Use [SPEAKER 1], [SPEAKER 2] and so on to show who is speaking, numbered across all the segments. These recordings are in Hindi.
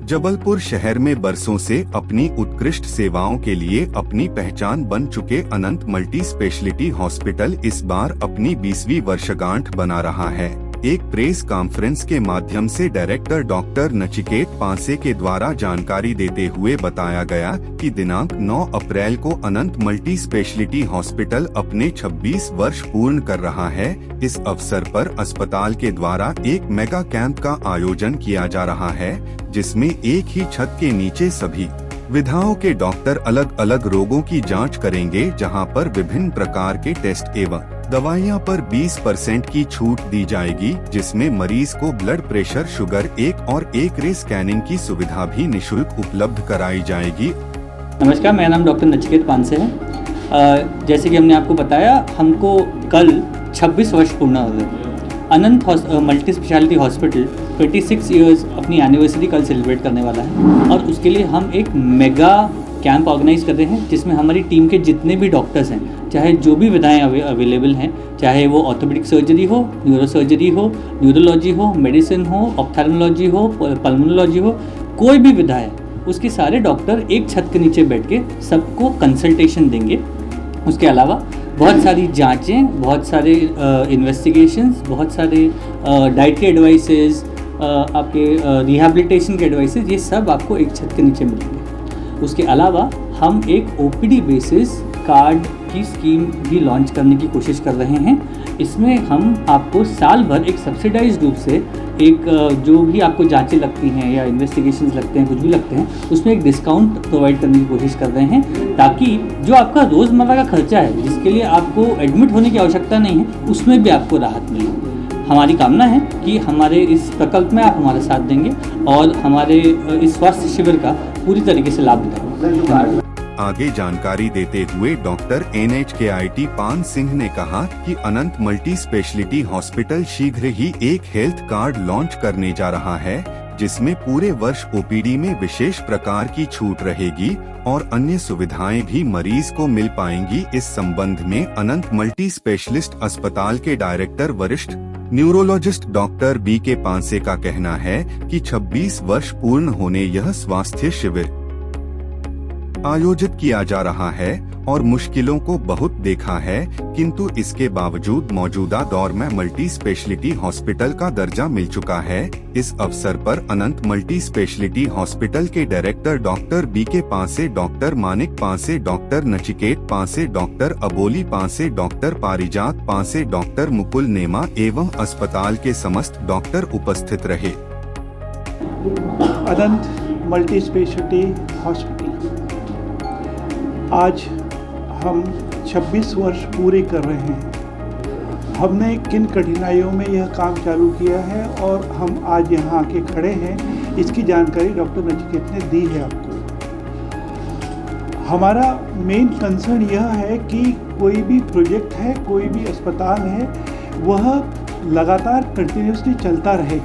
[SPEAKER 1] जबलपुर शहर में बरसों से अपनी उत्कृष्ट सेवाओं के लिए अपनी पहचान बन चुके अनंत मल्टी स्पेशलिटी हॉस्पिटल इस बार अपनी 20वीं वर्षगांठ बना रहा है। एक प्रेस कॉन्फ्रेंस के माध्यम से डायरेक्टर डॉक्टर नचिकेत पांसे के द्वारा जानकारी देते हुए बताया गया कि दिनांक 9 अप्रैल को अनंत मल्टी स्पेशलिटी हॉस्पिटल अपने 26 वर्ष पूर्ण कर रहा है। इस अवसर पर अस्पताल के द्वारा एक मेगा कैंप का आयोजन किया जा रहा है, जिसमें एक ही छत के नीचे सभी विधाओं के डॉक्टर अलग अलग रोगों की जांच करेंगे, जहां पर विभिन्न प्रकार के टेस्ट एवं दवाइयां पर 20% की छूट दी जाएगी, जिसमें मरीज को ब्लड प्रेशर, शुगर और एक रे स्कैनिंग की सुविधा भी निशुल्क उपलब्ध कराई जाएगी।
[SPEAKER 2] नमस्कार, मेरा नाम डॉक्टर नचिकेत पांसे है। जैसे कि हमने आपको बताया, हमको कल 26 वर्ष पूर्ण हो गए। अनंत मल्टी स्पेशलिटी हॉस्पिटल 26 इयर्स अपनी एनिवर्सरी कल सेलिब्रेट करने वाला है, और उसके लिए हम एक मेगा कैंप ऑर्गेनाइज कर रहे हैं, जिसमें हमारी टीम के जितने भी डॉक्टर्स हैं, चाहे जो भी विधाएं अवेलेबल हैं, चाहे वो ऑर्थोपेडिक सर्जरी हो, न्यूरो सर्जरी हो, न्यूरोलॉजी हो, मेडिसिन हो, ऑप्थेल्मोलॉजी हो, पल्मोनोलॉजी हो, कोई भी विधा है, उसके सारे डॉक्टर एक छत के नीचे बैठ के सबको कंसल्टेशन देंगे। उसके अलावा बहुत सारी जांचें, बहुत सारे इन्वेस्टिगेशंस, बहुत सारे डाइट के एडवाइसेस, आपके रिहैबिलिटेशन के एडवाइसेस, ये सब आपको एक छत के नीचे मिलेंगे। उसके अलावा हम एक OPD बेसिस कार्ड की स्कीम भी लॉन्च करने की कोशिश कर रहे हैं। इसमें हम आपको साल भर एक सब्सिडाइज्ड रूप से एक जो भी आपको जांचें लगती हैं या इन्वेस्टिगेशंस लगते हैं, कुछ भी लगते हैं, उसमें एक डिस्काउंट प्रोवाइड करने की कोशिश कर रहे हैं, ताकि जो आपका रोज़मर्रा का खर्चा है, जिसके लिए आपको एडमिट होने की आवश्यकता नहीं है, उसमें भी आपको राहत मिले। हमारी कामना है कि हमारे इस प्रकल्प में आप हमारा साथ देंगे और हमारे इस स्वास्थ्य शिविर का पूरी तरीके से लाभ उठाएंगे।
[SPEAKER 1] आगे जानकारी देते हुए डॉक्टर NHKIT पान सिंह ने कहा कि अनंत मल्टी स्पेशलिटी हॉस्पिटल शीघ्र ही एक हेल्थ कार्ड लॉन्च करने जा रहा है, जिसमें पूरे वर्ष OPD में विशेष प्रकार की छूट रहेगी और अन्य सुविधाएं भी मरीज को मिल पाएंगी। इस संबंध में अनंत मल्टी स्पेशलिस्ट अस्पताल के डायरेक्टर वरिष्ठ न्यूरोलॉजिस्ट डॉक्टर BK पांसे का कहना है कि 26 वर्ष पूर्ण होने यह स्वास्थ्य शिविर आयोजित किया जा रहा है और मुश्किलों को बहुत देखा है, किंतु इसके बावजूद मौजूदा दौर में मल्टी स्पेशलिटी हॉस्पिटल का दर्जा मिल चुका है। इस अवसर पर अनंत मल्टी स्पेशलिटी हॉस्पिटल के director doctor BK Panse, doctor Manik Panse, doctor Nachiket Panse, doctor Aboli Panse, doctor Parijat Panse, doctor Mukul नेमा एवं अस्पताल के समस्त डॉक्टर उपस्थित रहे।
[SPEAKER 3] अनंत मल्टी स्पेशलिटी हॉस्पिटल आज हम 26 वर्ष पूरे कर रहे हैं। हमने किन कठिनाइयों में यह काम चालू किया है और हम आज यहाँ आके खड़े हैं, इसकी जानकारी डॉक्टर नचिकेत ने दी है आपको। हमारा मेन कंसर्न यह है कि कोई भी प्रोजेक्ट है, कोई भी अस्पताल है, वह लगातार कंटिन्यूसली चलता रहे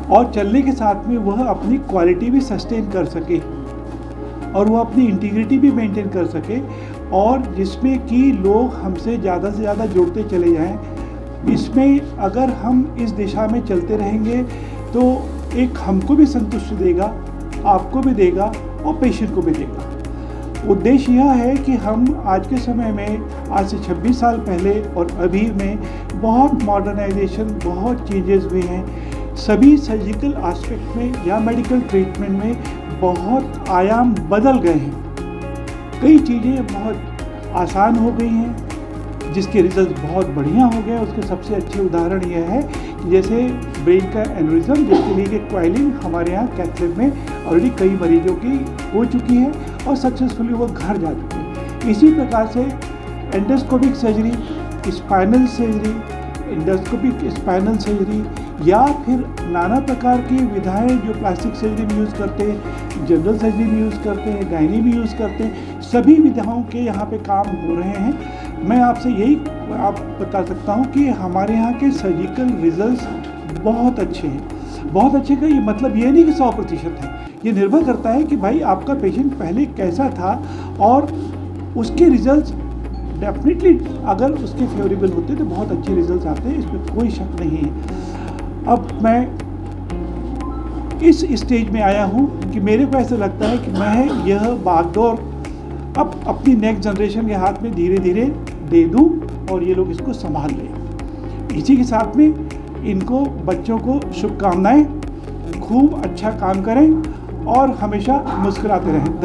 [SPEAKER 3] और चलने के साथ में वह अपनी क्वालिटी भी सस्टेन कर सके और वो अपनी इंटीग्रिटी भी मेंटेन कर सके, और जिसमें कि लोग हमसे ज़्यादा से ज़्यादा जुड़ते चले जाएं। इसमें अगर हम इस दिशा में चलते रहेंगे तो एक हमको भी संतुष्टि देगा, आपको भी देगा और पेशेंट को भी देगा। उद्देश्य यह है कि हम आज के समय में, आज से 26 साल पहले और अभी में बहुत मॉडर्नाइजेशन, बहुत चेंजेस हुए हैं। सभी सर्जिकल एस्पेक्ट में या मेडिकल ट्रीटमेंट में बहुत आयाम बदल गए हैं। कई चीज़ें बहुत आसान हो गई हैं, जिसके रिजल्ट बहुत बढ़िया हो गए। उसके सबसे अच्छे उदाहरण यह है कि जैसे ब्रेन का एन्यूरिज्म, जिसके लिए कि क्वाइलिंग हमारे यहाँ कैथ लैब में ऑलरेडी कई मरीजों की हो चुकी है और सक्सेसफुली वो घर जा चुके हैं। इसी प्रकार से endoscopic surgery, spinal surgery, endoscopic spinal surgery या फिर नाना प्रकार की विधाएं जो प्लास्टिक सर्जरी में यूज़ करते हैं, जनरल सर्जरी में यूज़ करते हैं, गायनी में यूज़ करते हैं, सभी विधाओं के यहाँ पे काम हो रहे हैं। मैं आपसे यही आप बता सकता हूँ कि हमारे यहाँ के सर्जिकल रिजल्ट्स बहुत अच्छे हैं। बहुत अच्छे का ये मतलब ये नहीं कि 100% है, ये निर्भर करता है कि भाई आपका पेशेंट पहले कैसा था और उसके रिजल्ट्स डेफिनेटली अगर उसके फेवरेबल होते तो बहुत अच्छे रिजल्ट्स आते हैं, इसमें कोई शक नहीं है। अब मैं इस स्टेज में आया हूँ कि मेरे को ऐसा लगता है कि मैं यह बागडोर अब अपनी नेक्स्ट जनरेशन के हाथ में धीरे धीरे दे दूँ और ये लोग इसको संभाल लें। इसी के साथ में इनको बच्चों को शुभकामनाएं, खूब अच्छा काम करें और हमेशा मुस्कुराते रहें।